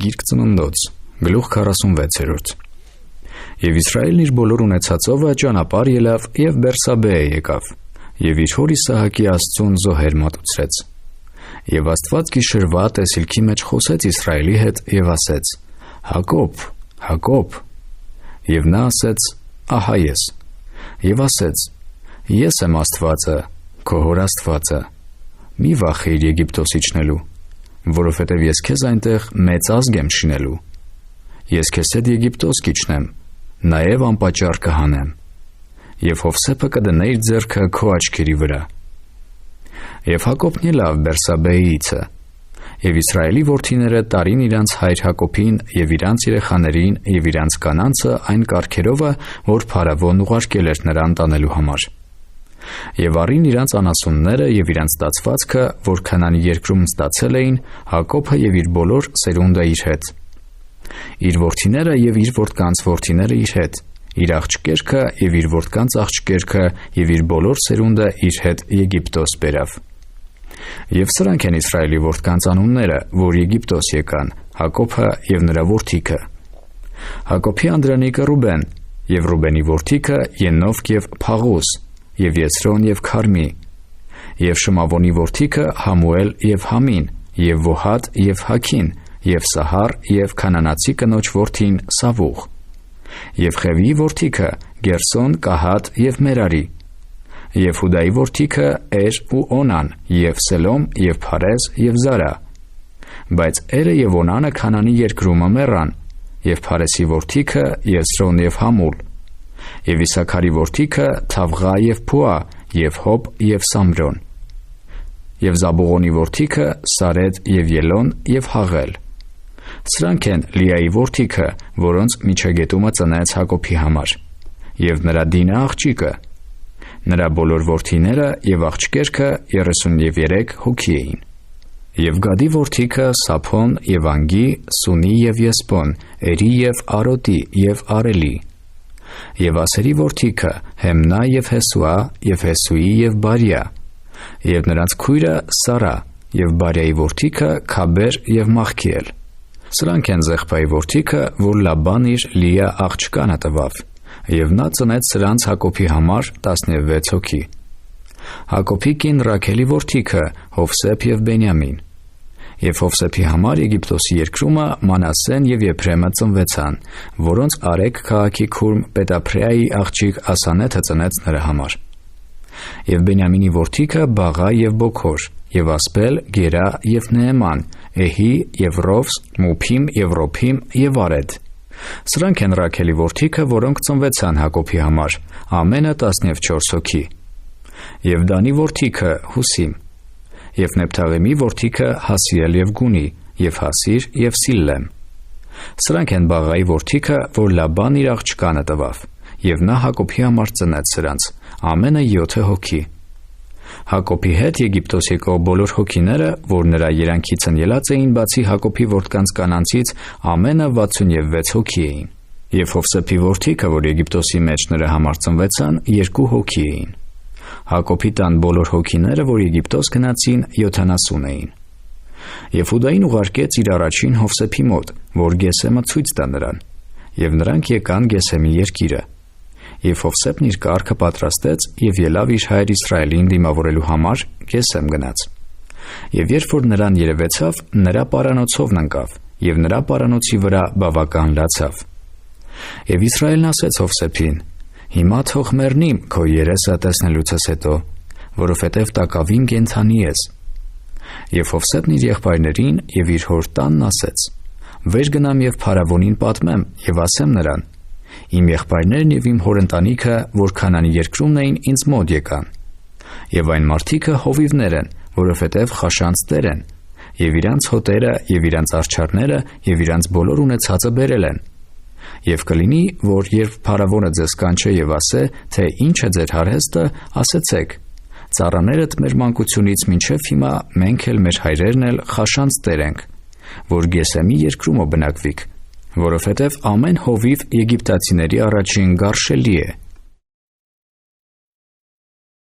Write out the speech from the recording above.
Գիրք Ծննդոց, գլուխ 46. Եվ Իսրայելն իր բոլոր ունեցածովը ճանապարհ ելավ եւ Բերսաբեե եկավ, եւ իր հոր Իսահակի Աստծուն զոհեր մատուցրեց։ Եվ Աստված գիշերվա տեսիլքի մեջ խոսեց Իսրայելի հետ եւ ասեց. Հակոբ, Հակոբ։ Եվ նա ասեց. Ահա ես։ Եվ ասեց. Ես եմ Աստվածը, քո հոր Աստվածը։ Մի վախեիր Եգիպտոս իջնելու, որովհետև ես քեզ այնտեղ մեծ ազգ եմ շինելու։ Ես քեզ հետ Եգիպտոս կիջնեմ, նաև անպատճառ կհանեմ, եւ Հովսեփը կդնե իր ձեռքը քո աչքերի վրա։ Եվ Հակոբն ելավ Բերսաբեիցը, եւ Իսրայելի որդիները տարին իրանց հայր Հակոբին եւ իրանց երեխաներին եւ իրանց կանանցը այն կարգերովը, որ Փարավոն ուղարկել էր նրան տանելու համար։ Եվ առին իրանց անասունները եւ իրանց ստացվածքը, որ Քանանի երկրում ստացել էին, Հակոբը եւ իր բոլոր սերունդը իր հետ։ Իր որդիները եւ իր որդկանց որդիները իր հետ, իր աղջկերքը եւ իր որդկանց աղջկերքը եւ իր բոլոր սերունդը իր հետ Եգիպտոս բերավ։ Եվ սրանք են Իսրայելի որդկանց անունները, որ Եգիպտոս եկան, Հակոբը եւ նրա որդիքը։ Հակոբի անդրանիկը Ռուբեն, եւ Ռուբենի որդիքը Ենովք եւ Փաղուս, եւ Եսրոն եւ Քարմի, եւ Շմավոնի որդիքը Համուել եւ Համին, եւ Վոհատ եւ Հաքին, եւ Սահար եւ Քանանացի կնոջ որդին Սավուղ, եւ Խևի որդիքը Գերսոն, Կահատ եւ Մերարի, եւ Հուդայի որդիքը Էր ու Օնան, եւ Սելոմ եւ Փարեզ եւ Զարա։ Բայց Էրը եւ Օնանը Քանանի երկրում մեռան, եւ Փարեսի որդիքը Եսրոն եւ Համուլ, եւ Իսաքարի որդիքը Թավղա եւ Փուա, եւ Հոբ եւ Սամրոն, եւ Զաբուղոնի որդիքը Սարեդ եւ Ելոն եւ Հաղել։ Սրանք են Լիայի որդիքը, որոնց միջագետումը ծնեց Հակոբի համար, եւ նրա դինը աղջիկը։ Նրա բոլոր որդիները եւ աղջկերքը 33 հոգի էին։ Եվ Գադի որդիքը Սափոն եւ Անգի, Սունի եւ Եսպոն, Էրի եւ Արոտի եւ Արելի։ Եվ Ասերի որդիքը Հեմնա եւ Հեսուա եւ Հեսուի եւ Բարիա, եւ նրանց քույրը Սարա, եւ Բարիայի որդիքը Քաբեր եւ Մախքիել։ Սրանք են Զեղբայի որդիքը, որ Լաբան իր Լիա աղջկանը տվավ, եւ նա ծնեց սրանց Հակոբի համար 16 հոգի։ Հակոբի կին Ռաքելի որդիքը Հովսեփ եւ Բենյամին։ Եվ Հովսեփի համար Եգիպտոսի երկրումը Մանասեն եւ Եփրեմը ծնվեցան, որոնց Արեգ քաղաքի քուրմ Պետափրեայի աղջիկ Ասանեթը ծնեց նրա համար։ Եվ Բենյամինի որդիքը Բաղա եւ Բոքոր, եւ Ասպել, Գերա եւ Նեեման, Էհի եւ Ռովս, Մուփիմ եւ Ռոփիմ եւ Արեդ։ Սրանք են Ռաքելի որդիքը, որոնք ծնվեցան Հակոբի համար, ամենը 14 հոգի։ Եվ Դանի որդիքը Հուսիմ, եւ Նեփթաղեմի որդիքը Հասիել եւ Գունի, եւ Հասիր եւ Սիլլեմ։ Սրանք են Բաղայի որդիքը, որ Լաբան իր աղջկանը տվավ, եւ նա Հակոբի համար ծնեց սրանց, ամենը 7 հոգի։ Հակոբի հետ Եգիպտոս եկող բոլոր հոգիները, որ նրա երանքից ելած էին, բացի Հակոբի որդկանց կանանցից, ամենը 66 հոգի էին։ Եվ Հովսեփի որդիքը, որ Եգիպտոսի մեջ նրա համար ծնվեցան, 2 հոգի էին։ Հակոբի տան բոլոր հոգիները, որ Եգիպտոս գնացին, 70 էին։ Եվ Հուդային ուղարկեց իր առաջին Հովսեփի մոտ, որ Գեսեմը ցույց տա նրան, եւ նրանք եկան Գեսեմի երկիրը։ Եվ Հովսեփն իր կառքը պատրաստեց եւ ելավ իր հայր Իսրայելին դիմավորելու համար Գեսեմ գնաց։ Եվ երբ որ նրան երևեցավ, նրա պարանոցովն ընկավ եւ նրա պարանոցի վրա բավական լացավ։ Եվ Իսրայելն ասեց Հովսեփին. Հիմա թող մեռնիմ քո երեսը տեսնելուցս հետո, որովհետև տակավին կենդանի ես։ Եվ Հովսեփն իր եղբայրներին եւ իր հոր տանն ասեց. Վեր գնամ եւ Փարավոնին պատմեմ եւ ասեմ նրան. Իմ եղբայրներն եւ իմ հոր ընտանիքը, որ Քանանի երկրումն էին, ինձ մոտ եկան։ Եվ այն մարդիկը հովիվներ են, որովհետև խաշանց տեր են, եւ իրանց հոտերը եւ իրանց արջառները եւ իրանց բոլոր ունեցածը բերել են։ Եվ կլինի, որ երբ Փարավոնը ձեզ կանչե եւ ասե, թե ինչ է ձեր հարհեստը, ասեցեք. Ծառաներդ մեր մանկությունից մինչև հիմա մենք էլ մեր հայրերն էլ խաշանց տեր ենք, որ Գեսեմի երկրումը բնակվիկ, որովհետև ամեն հովիվ եգիպտացիների առաջին գարշելի է։